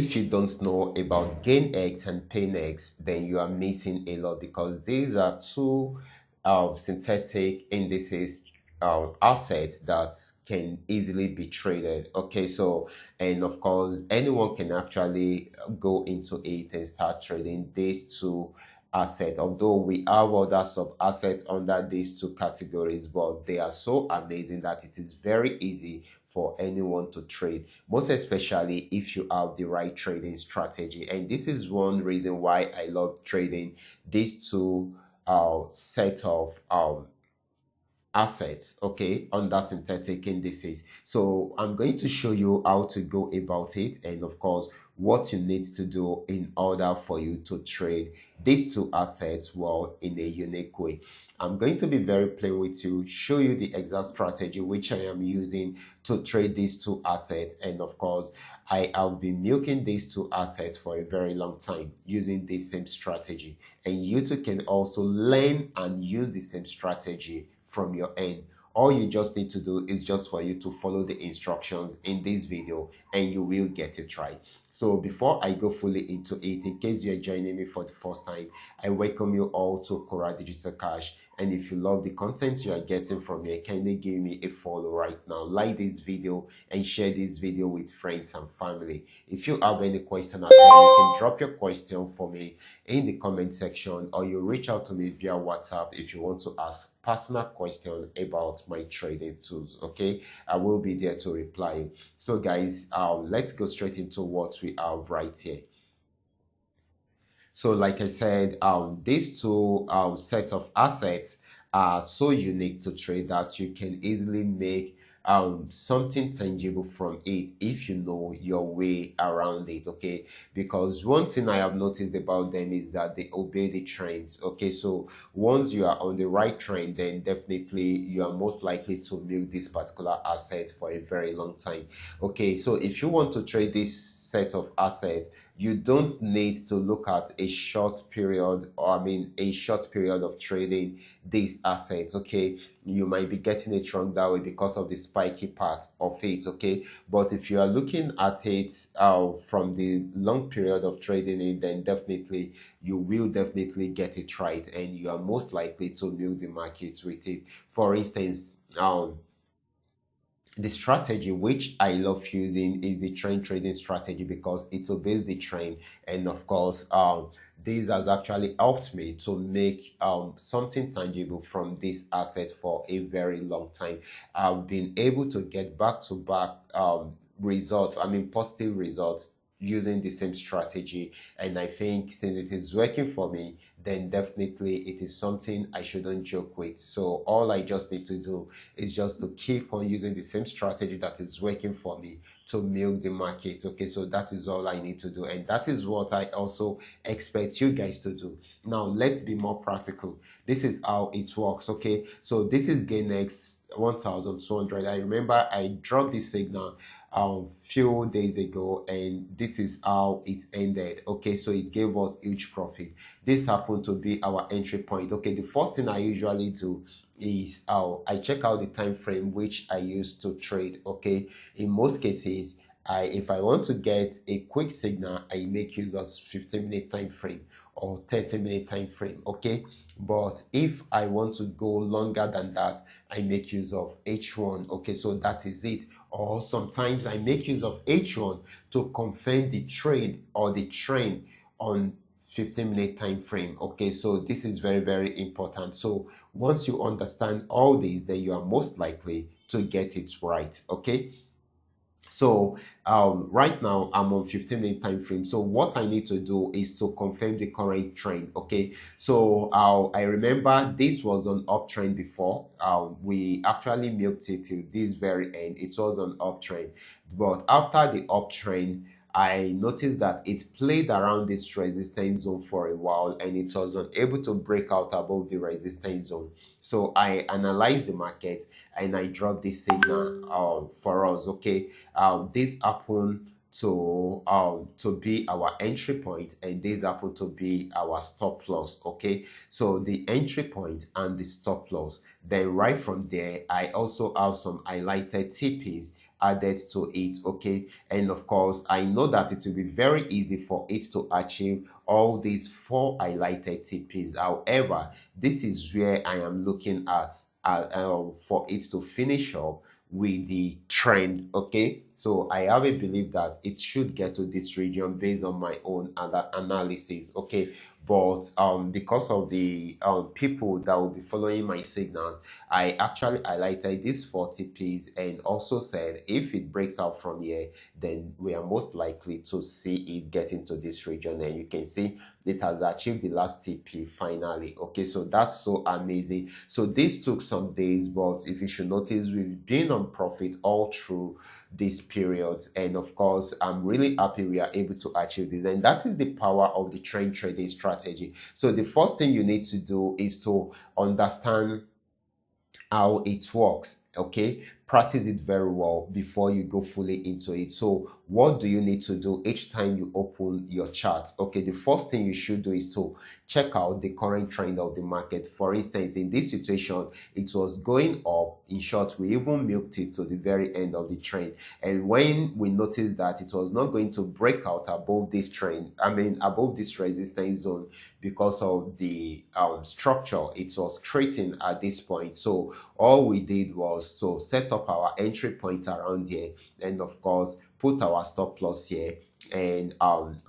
if you don't know about GainX and PainX, then you are missing a lot, because these are two synthetic indices assets that can easily be traded. Okay, so, and of course anyone can actually go into it and start trading these two assets, although we have other sub assets under these two categories, but they are so amazing that it is very easy for anyone to trade, most especially if you have the right trading strategy. And this is one reason why I love trading these two set of assets, okay, under synthetic indices. So I'm going to show you how to go about it, and of course what you need to do in order for you to trade these two assets well in a unique way. I'm going to be very plain with you, show you the exact strategy which I am using to trade these two assets, and of course I have been milking these two assets for a very long time using this same strategy, and you too can also learn and use the same strategy from your end. All you just need to do is just for you to follow the instructions in this video, and you will get it right. So before I go fully into it, in case you are joining me for the first time, I welcome you all to Qora Digital Cash. And if you love the content you are getting from here, kindly give me a follow right now, like this video and share this video with friends and family. If you have any question at all, you can drop your question for me in the comment section, or you reach out to me via WhatsApp if you want to ask personal question about my trading tools. Okay, I will be there to reply you. So guys, let's go straight into what we have right here. So like I said, these two sets of assets are so unique to trade that you can easily make something tangible from it if you know your way around it. Okay, because one thing I have noticed about them is that they obey the trends. Okay, so once you are on the right trend, then definitely you are most likely to milk this particular asset for a very long time. Okay, so if you want to trade this set of assets, you don't need to look at a short period, or I mean a short period of trading these assets. Okay, you might be getting it wrong that way because of the spiky part of it. Okay, but if you are looking at it from the long period of trading it, then definitely you will definitely get it right, and you are most likely to build the market with it. For instance, the strategy which I love using is the trend trading strategy, because it obeys the trend. And of course, this has actually helped me to make something tangible from this asset for a very long time. I've been able to get back to back results, I mean positive results, using the same strategy. And I think since it is working for me, then definitely it is something I shouldn't joke with. So all I just need to do is just to keep on using the same strategy that is working for me to milk the market. Okay, so that is all I need to do, and that is what I also expect you guys to do. Now let's be more practical. This is how it works. Okay, so this is GainX 1200. I remember I dropped this signal few days ago, and this is how it ended. Okay, so it gave us huge profit. This happened to be our entry point. Okay, the first thing I usually do is I check out the time frame which I use to trade. Okay, in most cases, if I want to get a quick signal, I make use of 15-minute time frame or 30-minute time frame. Okay, but if I want to go longer than that, I make use of H1. Okay, so that is it. Or sometimes I make use of H1 to confirm the trade or the trend on 15-minute time frame. Okay, so this is very, very important. So once you understand all these, then you are most likely to get it right. Okay, so right now I'm on 15-minute time frame. So what I need to do is to confirm the current trend. Okay, so I remember this was on uptrend before. We actually milked it till this very end. It was on uptrend, but after the uptrend, I noticed that it played around this resistance zone for a while, and it was unable to break out above the resistance zone. So I analyzed the market and I dropped this signal for us. Okay, this happened to be our entry point, and this happened to be our stop loss. Okay, so the entry point and the stop loss. Then right from there, I also have some highlighted TPs added to it, okay? And of course, I know that it will be very easy for it to achieve all these 4 highlighted TPs. However, this is where I am looking at for it to finish up with the trend, okay? So I have a belief that it should get to this region based on my own analysis, okay? But because of the people that will be following my signals, I actually highlighted these 40 Ps and also said if it breaks out from here, then we are most likely to see it get into this region. And you can see it has achieved the last TP finally, okay? So that's so amazing. So this took some days, but if you should notice, we've been on profit all through these periods, and of course I'm really happy we are able to achieve this, and that is the power of the trend trading strategy. So the first thing you need to do is to understand how it works, okay? Practice it very well before you go fully into it. So what do you need to do each time you open your chart? Okay, the first thing you should do is to check out the current trend of the market. For instance, in this situation, it was going up. In short, we even milked it to the very end of the trend, and when we noticed that it was not going to break out above this trend, above this resistance zone, because of the structure it was creating at this point. So all we did was to set up our entry point around here, and of course put our stop loss here, and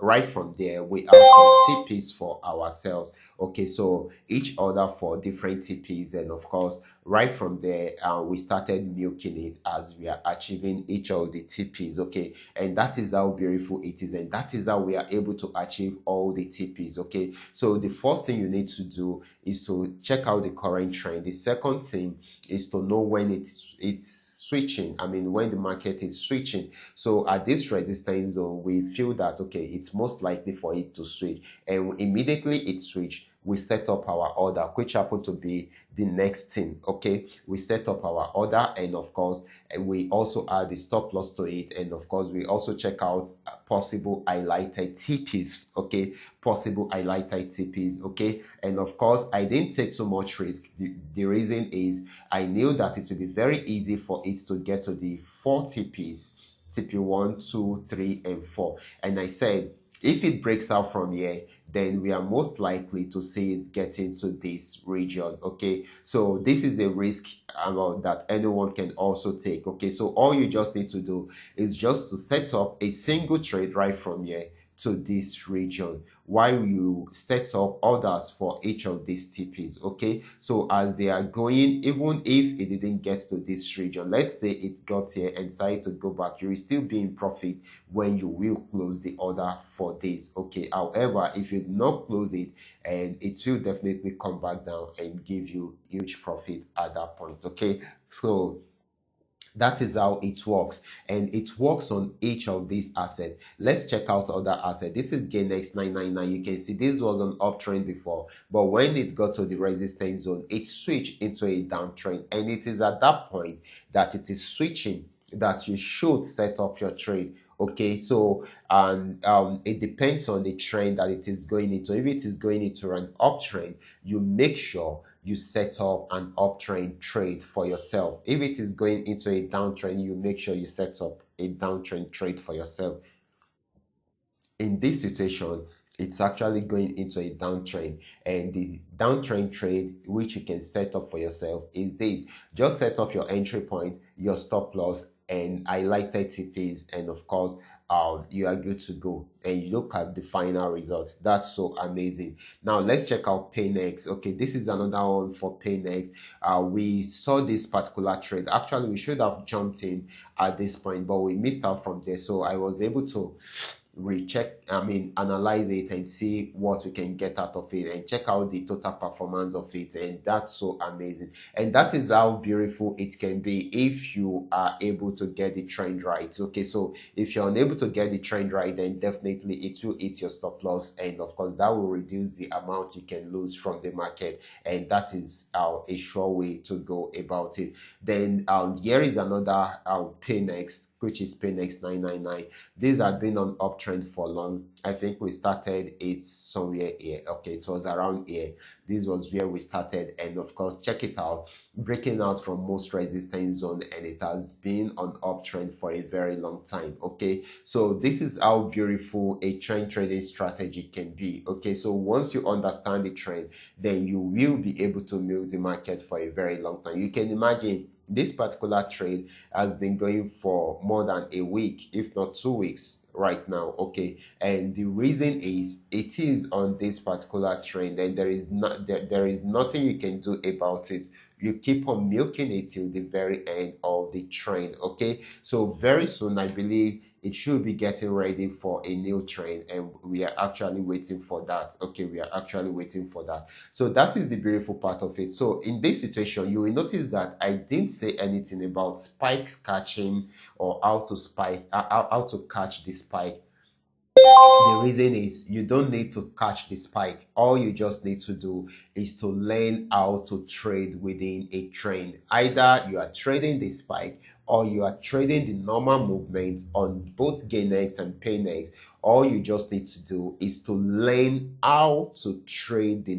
right from there we have some TPs for ourselves, okay? So each order for different TPs, and of course right from there we started milking it as we are achieving each of the TPs, okay? And that is how beautiful it is, and that is how we are able to achieve all the TPs, okay? So the first thing you need to do is to check out the current trend. The second thing is to know when it's switching, when the market is switching. So at this resistance zone, we feel that okay, it's most likely for it to switch, and immediately it switched, we set up our order, which happened to be the next thing, okay? We set up our order, and of course we also add the stop loss to it, and of course we also check out possible highlighted TPs, okay? Possible highlighted TPs, okay? And of course I didn't take so much risk. The reason is I knew that it would be very easy for it to get to the 4 TPs, TP 1, 2, 3, and 4, and I said if it breaks out from here, then we are most likely to see it get into this region, okay? So this is a risk that anyone can also take, okay? So all you just need to do is just to set up a single trade right from here to this region while you set up orders for each of these TPs, okay? So as they are going, even if it didn't get to this region, let's say it got here and decided to go back, you will still be in profit when you will close the order for this, okay? However, if you do not close it, and it will definitely come back down and give you huge profit at that point, okay? So that is how it works, and it works on each of these assets. Let's check out other assets. This is GainX 999. You can see this was an uptrend before, but when it got to the resistance zone, it switched into a downtrend, and it is at that point that it is switching that you should set up your trade, okay? So and it depends on the trend that it is going into. If it is going into an uptrend, you make sure you set up an uptrend trade for yourself. If it is going into a downtrend, you make sure you set up a downtrend trade for yourself. In this situation, it's actually going into a downtrend, and the downtrend trade which you can set up for yourself is this. Just set up your entry point, your stop loss, and highlighted TPs, and of course you are good to go, and you look at the final results. That's so amazing. Now let's check out PainX. Okay, this is another one for PainX. We saw this particular trade. Actually, we should have jumped in at this point, but we missed out from there, so I was able to analyze it and see what we can get out of it, and check out the total performance of it, and that's so amazing. And that is how beautiful it can be if you are able to get the trend right, okay? So if you're unable to get the trend right, then definitely it will hit your stop loss, and of course that will reduce the amount you can lose from the market, and that is a sure way to go about it. Then here is another PainX, which is PainX 999. These have been on up uptrend for long. I think we started it somewhere here. Okay, it was around here. This was where we started, and of course, check it out, breaking out from most resistance zone, and it has been on uptrend for a very long time. Okay, so this is how beautiful a trend trading strategy can be. Okay, so once you understand the trend, then you will be able to milk the market for a very long time. You can imagine this particular trade has been going for more than a week, if not 2 weeks right now. Okay, and the reason is it is on this particular trend, and there is nothing you can do about it. You keep on milking it till the very end of the trend. Okay, so very soon I believe it should be getting ready for a new trend, and we are actually waiting for that. Okay, we are actually waiting for that. So that is the beautiful part of it. So in this situation, you will notice that I didn't say anything about spikes catching or how to how to catch the spike. The reason is you don't need to catch the spike. All you just need to do is to learn how to trade within a trend. Either you are trading the spike or you are trading the normal movement on both GainX and PainX. All you just need to do is to learn how to trade the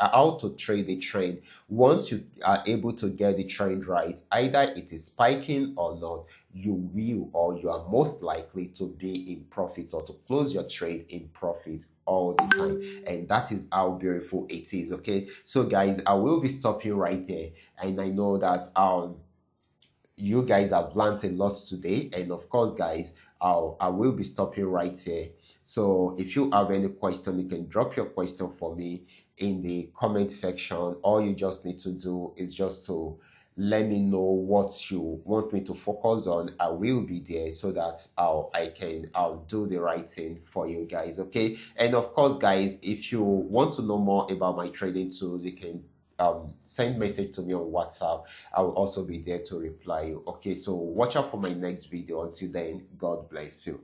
how to trade the trend. Once you are able to get the trend right, either it is spiking or not, you will, or you are most likely to be in profit or to close your trade in profit all the time. And that is how beautiful it is. Okay, so guys, I will be stopping right there, and I know that you guys have learned a lot today, and of course guys, I will be stopping right here. So if you have any question, you can drop your question for me in the comment section. All you just need to do is just to let me know what you want me to focus on. I will be there so that I can do the right thing for you guys. Okay, and of course guys, if you want to know more about my trading tools, you can send message to me on WhatsApp. I will also be there to reply you. Okay, so watch out for my next video. Until then, God bless you.